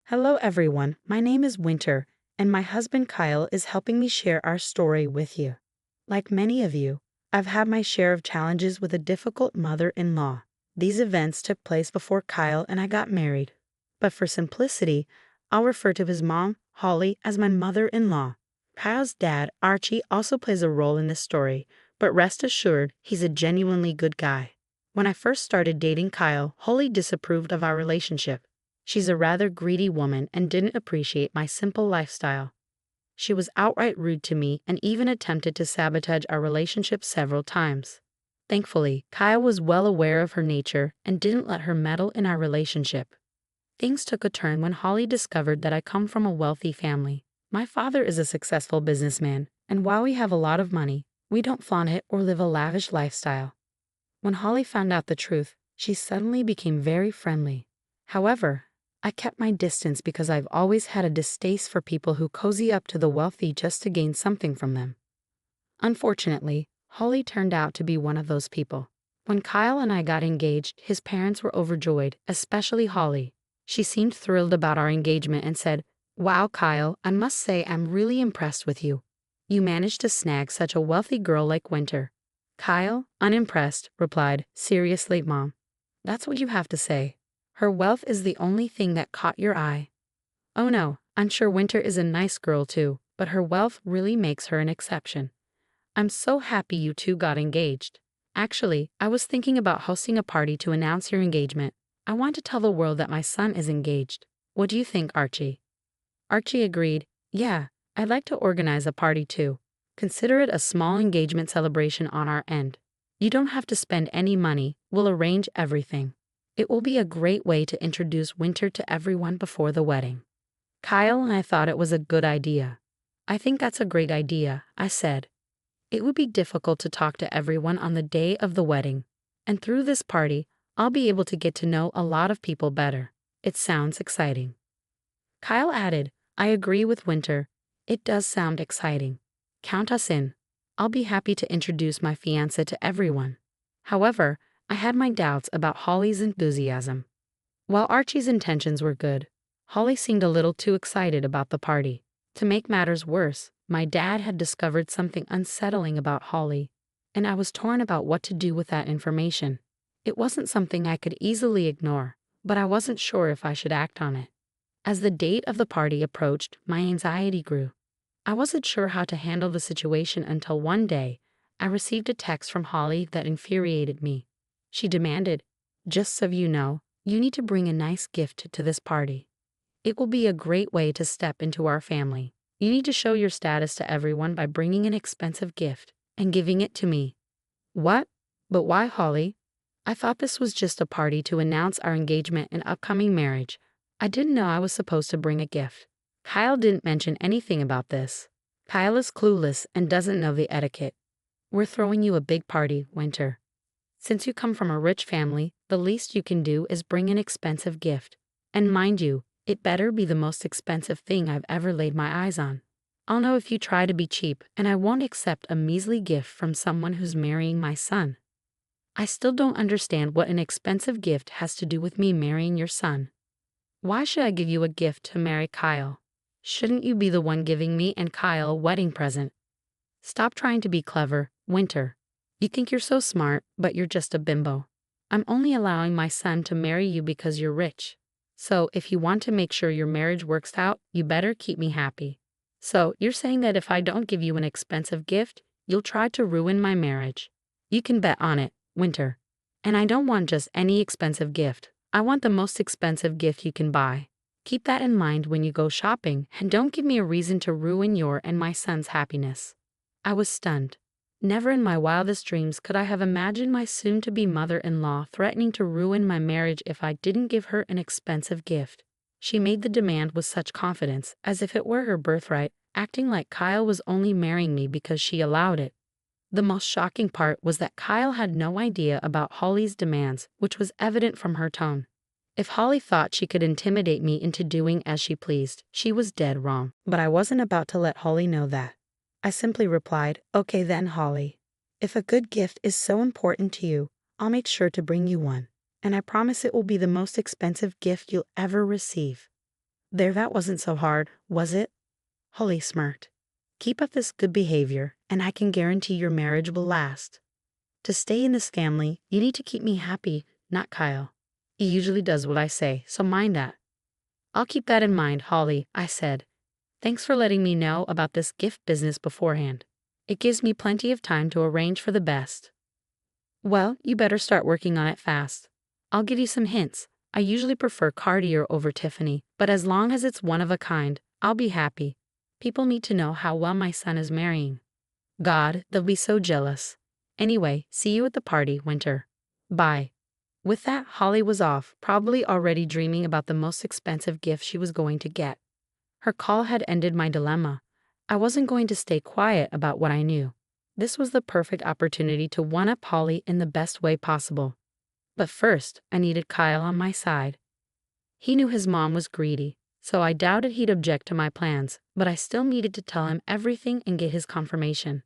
Hello everyone, my name is Winter, and my husband Kyle is helping me share our story with you. Like many of you, I've had my share of challenges with a difficult mother-in-law. These events took place before Kyle and I got married. But for simplicity, I'll refer to his mom, Holly, as my mother-in-law. Kyle's dad, Archie, also plays a role in this story, but rest assured, he's a genuinely good guy. When I first started dating Kyle, Holly disapproved of our relationship. She's a rather greedy woman and didn't appreciate my simple lifestyle. She was outright rude to me and even attempted to sabotage our relationship several times. Thankfully, Kyle was well aware of her nature and didn't let her meddle in our relationship. Things took a turn when Holly discovered that I come from a wealthy family. My father is a successful businessman, and while we have a lot of money, we don't flaunt it or live a lavish lifestyle. When Holly found out the truth, she suddenly became very friendly. However, I kept my distance because I've always had a distaste for people who cozy up to the wealthy just to gain something from them. Unfortunately, Holly turned out to be one of those people. When Kyle and I got engaged, his parents were overjoyed, especially Holly. She seemed thrilled about our engagement and said, "Wow, Kyle, I must say I'm really impressed with you. You managed to snag such a wealthy girl like Winter." Kyle, unimpressed, replied, "Seriously, Mom? That's what you have to say. Her wealth is the only thing that caught your eye." "Oh no, I'm sure Winter is a nice girl too, but her wealth really makes her an exception. I'm so happy you two got engaged. Actually, I was thinking about hosting a party to announce your engagement. I want to tell the world that my son is engaged. What do you think, Archie?" Archie agreed, "Yeah, I'd like to organize a party too. Consider it a small engagement celebration on our end. You don't have to spend any money, we'll arrange everything. It will be a great way to introduce Winter to everyone before the wedding." Kyle and I thought it was a good idea. "I think that's a great idea," I said. "It would be difficult to talk to everyone on the day of the wedding. And through this party, I'll be able to get to know a lot of people better. It sounds exciting." Kyle added, "I agree with Winter. It does sound exciting. Count us in. I'll be happy to introduce my fiancé to everyone." However, I had my doubts about Holly's enthusiasm. While Archie's intentions were good, Holly seemed a little too excited about the party. To make matters worse, my dad had discovered something unsettling about Holly, and I was torn about what to do with that information. It wasn't something I could easily ignore, but I wasn't sure if I should act on it. As the date of the party approached, my anxiety grew. I wasn't sure how to handle the situation until one day, I received a text from Holly that infuriated me. She demanded, "Just so you know, you need to bring a nice gift to this party. It will be a great way to step into our family. You need to show your status to everyone by bringing an expensive gift and giving it to me." "What? But why, Holly? I thought this was just a party to announce our engagement and upcoming marriage. I didn't know I was supposed to bring a gift." Kyle didn't mention anything about this. Kyle is clueless and doesn't know the etiquette. "We're throwing you a big party, Winter. Since you come from a rich family, the least you can do is bring an expensive gift. And mind you, it better be the most expensive thing I've ever laid my eyes on. I'll know if you try to be cheap, and I won't accept a measly gift from someone who's marrying my son." "I still don't understand what an expensive gift has to do with me marrying your son. Why should I give you a gift to marry Kyle? Shouldn't you be the one giving me and Kyle a wedding present?" "Stop trying to be clever, Winter. You think you're so smart, but you're just a bimbo. I'm only allowing my son to marry you because you're rich. So if you want to make sure your marriage works out, you better keep me happy. So you're saying that if I don't give you an expensive gift, you'll try to ruin my marriage? You can bet on it, Winter. And I don't want just any expensive gift. I want the most expensive gift you can buy. Keep that in mind when you go shopping, and don't give me a reason to ruin your and my son's happiness." I was stunned. Never in my wildest dreams could I have imagined my soon-to-be mother-in-law threatening to ruin my marriage if I didn't give her an expensive gift. She made the demand with such confidence, as if it were her birthright, acting like Kyle was only marrying me because she allowed it. The most shocking part was that Kyle had no idea about Holly's demands, which was evident from her tone. If Holly thought she could intimidate me into doing as she pleased, she was dead wrong. But I wasn't about to let Holly know that. I simply replied, "Okay then, Holly. If a good gift is so important to you, I'll make sure to bring you one. And I promise it will be the most expensive gift you'll ever receive." There, that wasn't so hard, was it? Holly smirked. Keep up this good behavior, and I can guarantee your marriage will last. To stay in this family, you need to keep me happy, not Kyle. He usually does what I say, so mind that. I'll keep that in mind, Holly, I said. Thanks for letting me know about this gift business beforehand. It gives me plenty of time to arrange for the best. Well, you better start working on it fast. I'll give you some hints. I usually prefer Cartier over Tiffany, but as long as it's one of a kind, I'll be happy. People need to know how well my son is marrying. God, they'll be so jealous. Anyway, see you at the party, Winter. Bye. With that, Holly was off, probably already dreaming about the most expensive gift she was going to get. Her call had ended my dilemma. I wasn't going to stay quiet about what I knew. This was the perfect opportunity to one-up Holly in the best way possible. But first, I needed Kyle on my side. He knew his mom was greedy, so I doubted he'd object to my plans, but I still needed to tell him everything and get his confirmation.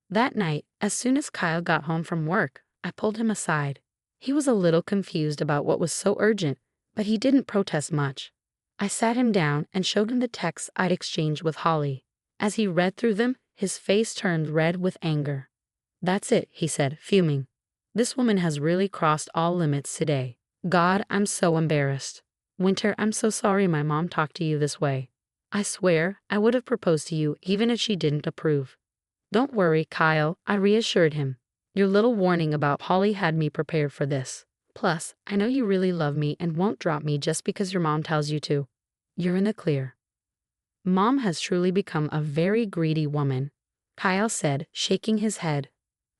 That night, as soon as Kyle got home from work, I pulled him aside. He was a little confused about what was so urgent, but he didn't protest much. I sat him down and showed him the texts I'd exchanged with Holly. As he read through them, his face turned red with anger. That's it, he said, fuming. This woman has really crossed all limits today. God, I'm so embarrassed. Winter, I'm so sorry my mom talked to you this way. I swear, I would have proposed to you even if she didn't approve. Don't worry, Kyle, I reassured him. Your little warning about Holly had me prepared for this. Plus, I know you really love me and won't drop me just because your mom tells you to. You're in the clear. Mom has truly become a very greedy woman, Kyle said, shaking his head.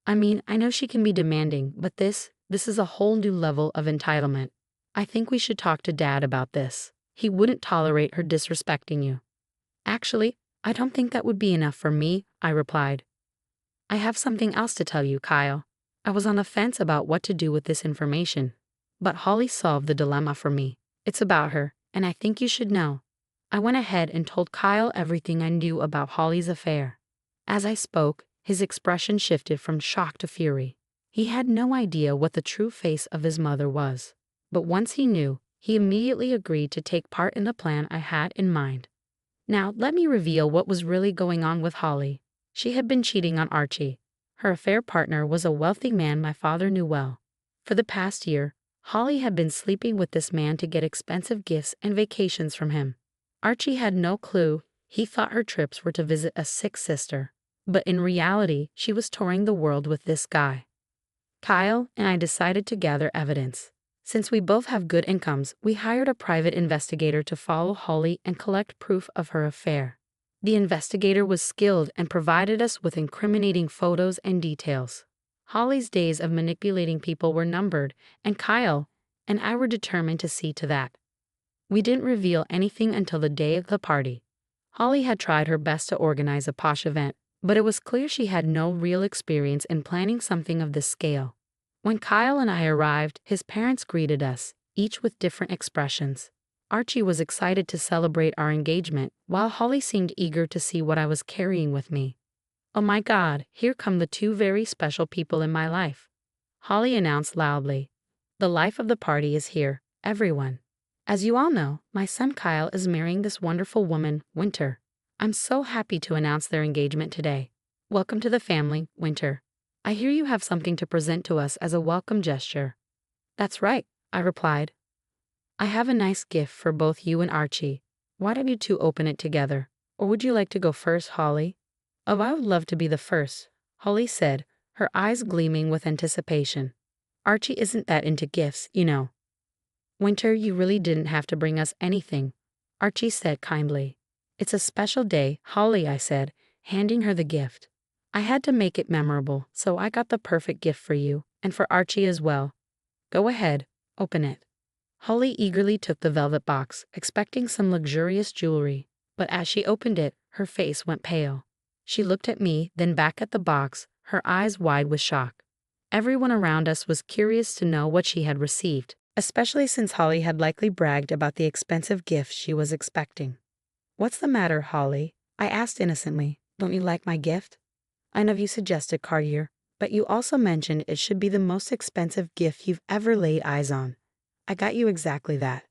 I mean, I know she can be demanding, but this is a whole new level of entitlement. I think we should talk to Dad about this. He wouldn't tolerate her disrespecting you. Actually, I don't think that would be enough for me, I replied. I have something else to tell you, Kyle. I was on the fence about what to do with this information. But Holly solved the dilemma for me. It's about her, and I think you should know. I went ahead and told Kyle everything I knew about Holly's affair. As I spoke, his expression shifted from shock to fury. He had no idea what the true face of his mother was. But once he knew, he immediately agreed to take part in the plan I had in mind. Now, let me reveal what was really going on with Holly. She had been cheating on Archie. Her affair partner was a wealthy man my father knew well. For the past year, Holly had been sleeping with this man to get expensive gifts and vacations from him. Archie had no clue. He thought her trips were to visit a sick sister. But in reality, she was touring the world with this guy. Kyle and I decided to gather evidence. Since we both have good incomes, we hired a private investigator to follow Holly and collect proof of her affair. The investigator was skilled and provided us with incriminating photos and details. Holly's days of manipulating people were numbered, and Kyle and I were determined to see to that. We didn't reveal anything until the day of the party. Holly had tried her best to organize a posh event, but it was clear she had no real experience in planning something of this scale. When Kyle and I arrived, his parents greeted us, each with different expressions. Archie was excited to celebrate our engagement, while Holly seemed eager to see what I was carrying with me. Oh my God, here come the two very special people in my life, Holly announced loudly. The life of the party is here, everyone. As you all know, my son Kyle is marrying this wonderful woman, Winter. I'm so happy to announce their engagement today. Welcome to the family, Winter. I hear you have something to present to us as a welcome gesture. That's right, I replied. I have a nice gift for both you and Archie. Why don't you two open it together? Or would you like to go first, Holly? Oh, I would love to be the first, Holly said, her eyes gleaming with anticipation. Archie isn't that into gifts, you know. Winter, you really didn't have to bring us anything, Archie said kindly. It's a special day, Holly, I said, handing her the gift. I had to make it memorable, so I got the perfect gift for you, and for Archie as well. Go ahead, open it. Holly eagerly took the velvet box, expecting some luxurious jewelry, but as she opened it, her face went pale. She looked at me, then back at the box, her eyes wide with shock. Everyone around us was curious to know what she had received, especially since Holly had likely bragged about the expensive gift she was expecting. What's the matter, Holly? I asked innocently. Don't you like my gift? I know you suggested Cartier, but you also mentioned it should be the most expensive gift you've ever laid eyes on. I got you exactly that.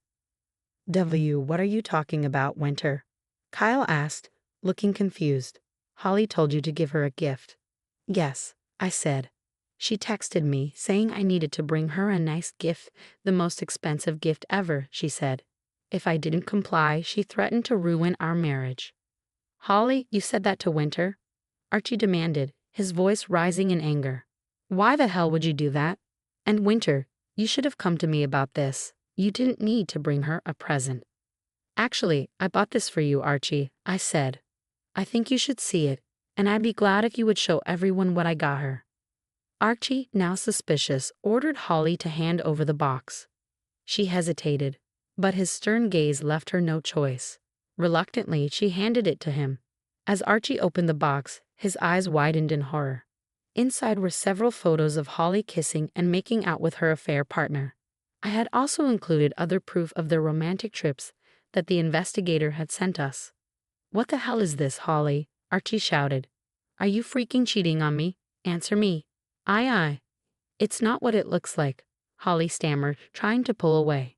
What are you talking about, Winter? Kyle asked, looking confused. Holly told you to give her a gift. Yes, I said. She texted me saying I needed to bring her a nice gift, the most expensive gift ever, she said. If I didn't comply, she threatened to ruin our marriage. Holly, you said that to Winter? Archie demanded, his voice rising in anger. Why the hell would you do that? And Winter, you should have come to me about this. You didn't need to bring her a present. Actually, I bought this for you, Archie, I said. I think you should see it, and I'd be glad if you would show everyone what I got her. Archie, now suspicious, ordered Holly to hand over the box. She hesitated, but his stern gaze left her no choice. Reluctantly, she handed it to him. As Archie opened the box, his eyes widened in horror. Inside were several photos of Holly kissing and making out with her affair partner. I had also included other proof of their romantic trips that the investigator had sent us. What the hell is this, Holly? Archie shouted. Are you freaking cheating on me? Answer me. Aye. It's not what it looks like, Holly stammered, trying to pull away.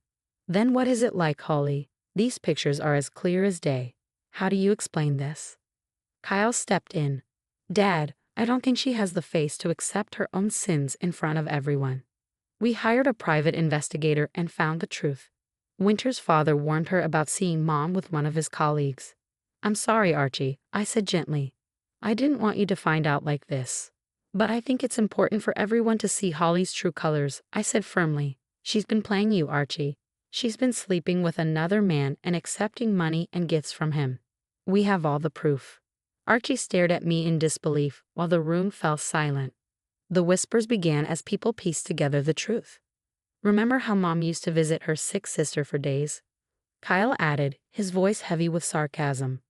Then what is it like, Holly? These pictures are as clear as day. How do you explain this? Kyle stepped in. Dad, I don't think she has the face to accept her own sins in front of everyone. We hired a private investigator and found the truth. Winter's father warned her about seeing Mom with one of his colleagues. I'm sorry, Archie, I said gently. I didn't want you to find out like this. But I think it's important for everyone to see Holly's true colors, I said firmly. She's been playing you, Archie. She's been sleeping with another man and accepting money and gifts from him. We have all the proof. Archie stared at me in disbelief while the room fell silent. The whispers began as people pieced together the truth. Remember how Mom used to visit her sick sister for days? Kyle added, his voice heavy with sarcasm.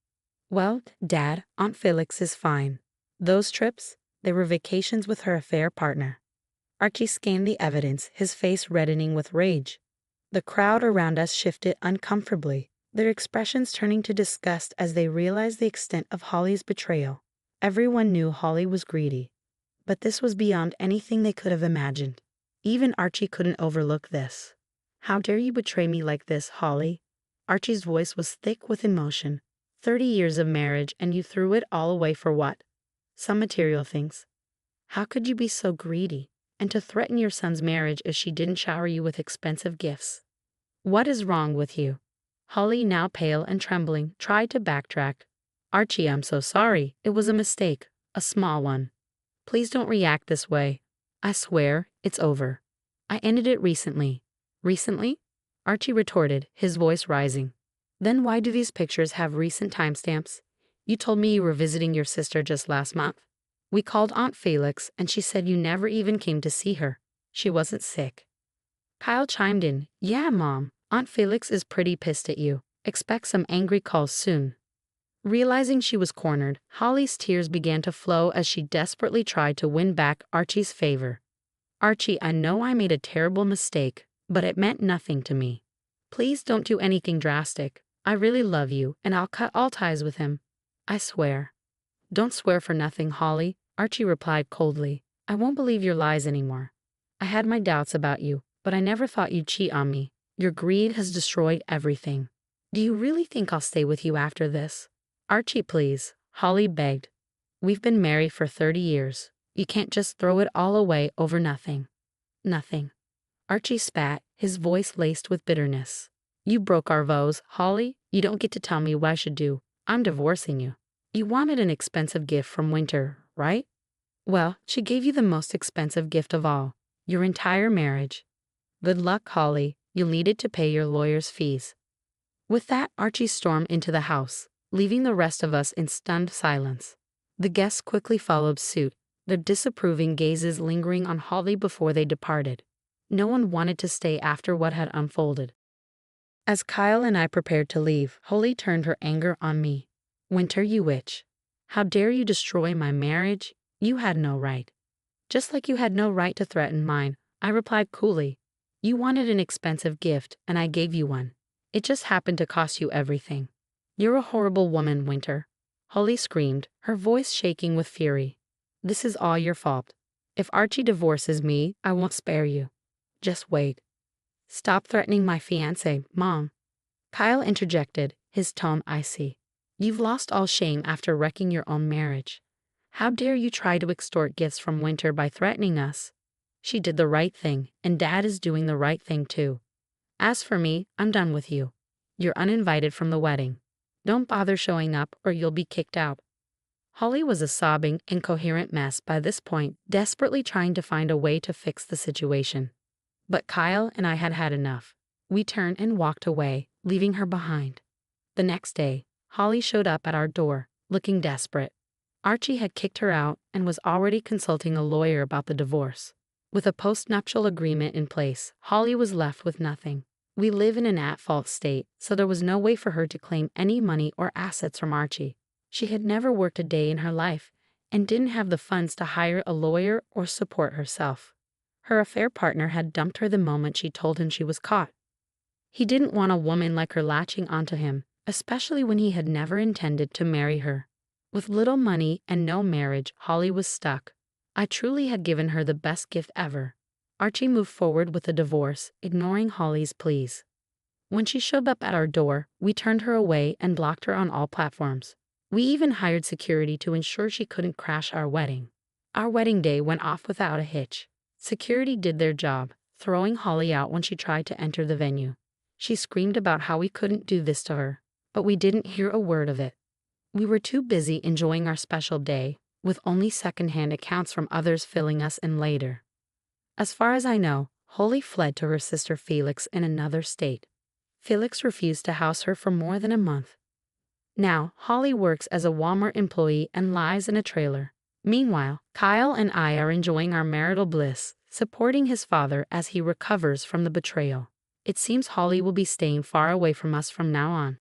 Well, Dad, Aunt Felix is fine. Those trips, they were vacations with her affair partner. Archie scanned the evidence, his face reddening with rage. The crowd around us shifted uncomfortably, their expressions turning to disgust as they realized the extent of Holly's betrayal. Everyone knew Holly was greedy, but this was beyond anything they could have imagined. Even Archie couldn't overlook this. How dare you betray me like this, Holly? Archie's voice was thick with emotion. 30 years of marriage and you threw it all away for what? Some material things. How could you be so greedy? And to threaten your son's marriage if she didn't shower you with expensive gifts. What is wrong with you? Holly, now pale and trembling, tried to backtrack. Archie, I'm so sorry. It was a mistake. A small one. Please don't react this way. I swear, it's over. I ended it recently. Recently? Archie retorted, his voice rising. Then why do these pictures have recent timestamps? You told me you were visiting your sister just last month. We called Aunt Felix and she said you never even came to see her. She wasn't sick. Kyle chimed in, Yeah, Mom, Aunt Felix is pretty pissed at you. Expect some angry calls soon. Realizing she was cornered, Holly's tears began to flow as she desperately tried to win back Archie's favor. Archie, I know I made a terrible mistake, but it meant nothing to me. Please don't do anything drastic. I really love you and I'll cut all ties with him. I swear. Don't swear for nothing, Holly, Archie replied coldly. I won't believe your lies anymore. I had my doubts about you, but I never thought you'd cheat on me. Your greed has destroyed everything. Do you really think I'll stay with you after this? Archie, please, Holly begged. We've been married for 30 years. You can't just throw it all away over nothing. Nothing. Archie spat, his voice laced with bitterness. You broke our vows, Holly. You don't get to tell me what I should do. I'm divorcing you. You wanted an expensive gift from Winter, right? Well, she gave you the most expensive gift of all, your entire marriage. Good luck, Holly. You'll need it to pay your lawyer's fees. With that, Archie stormed into the house, leaving the rest of us in stunned silence. The guests quickly followed suit, their disapproving gazes lingering on Holly before they departed. No one wanted to stay after what had unfolded. As Kyle and I prepared to leave, Holly turned her anger on me. Winter, you witch. How dare you destroy my marriage? You had no right. Just like you had no right to threaten mine, I replied coolly. You wanted an expensive gift, and I gave you one. It just happened to cost you everything. You're a horrible woman, Winter. Holly screamed, her voice shaking with fury. This is all your fault. If Archie divorces me, I won't spare you. Just wait. Stop threatening my fiancé, Mom. Kyle interjected, his tone icy. You've lost all shame after wrecking your own marriage. How dare you try to extort gifts from Winter by threatening us? She did the right thing, and Dad is doing the right thing too. As for me, I'm done with you. You're uninvited from the wedding. Don't bother showing up or you'll be kicked out. Holly was a sobbing, incoherent mess by this point, desperately trying to find a way to fix the situation. But Kyle and I had had enough. We turned and walked away, leaving her behind. The next day, Holly showed up at our door, looking desperate. Archie had kicked her out and was already consulting a lawyer about the divorce. With a postnuptial agreement in place, Holly was left with nothing. We live in an at-fault state, so there was no way for her to claim any money or assets from Archie. She had never worked a day in her life and didn't have the funds to hire a lawyer or support herself. Her affair partner had dumped her the moment she told him she was caught. He didn't want a woman like her latching onto him, especially when he had never intended to marry her. With little money and no marriage, Holly was stuck. I truly had given her the best gift ever. Archie moved forward with a divorce, ignoring Holly's pleas. When she showed up at our door, we turned her away and blocked her on all platforms. We even hired security to ensure she couldn't crash our wedding. Our wedding day went off without a hitch. Security did their job, throwing Holly out when she tried to enter the venue. She screamed about how we couldn't do this to her, but we didn't hear a word of it. We were too busy enjoying our special day, with only secondhand accounts from others filling us in later. As far as I know, Holly fled to her sister Felix in another state. Felix refused to house her for more than a month. Now, Holly works as a Walmart employee and lies in a trailer. Meanwhile, Kyle and I are enjoying our marital bliss, supporting his father as he recovers from the betrayal. It seems Holly will be staying far away from us from now on.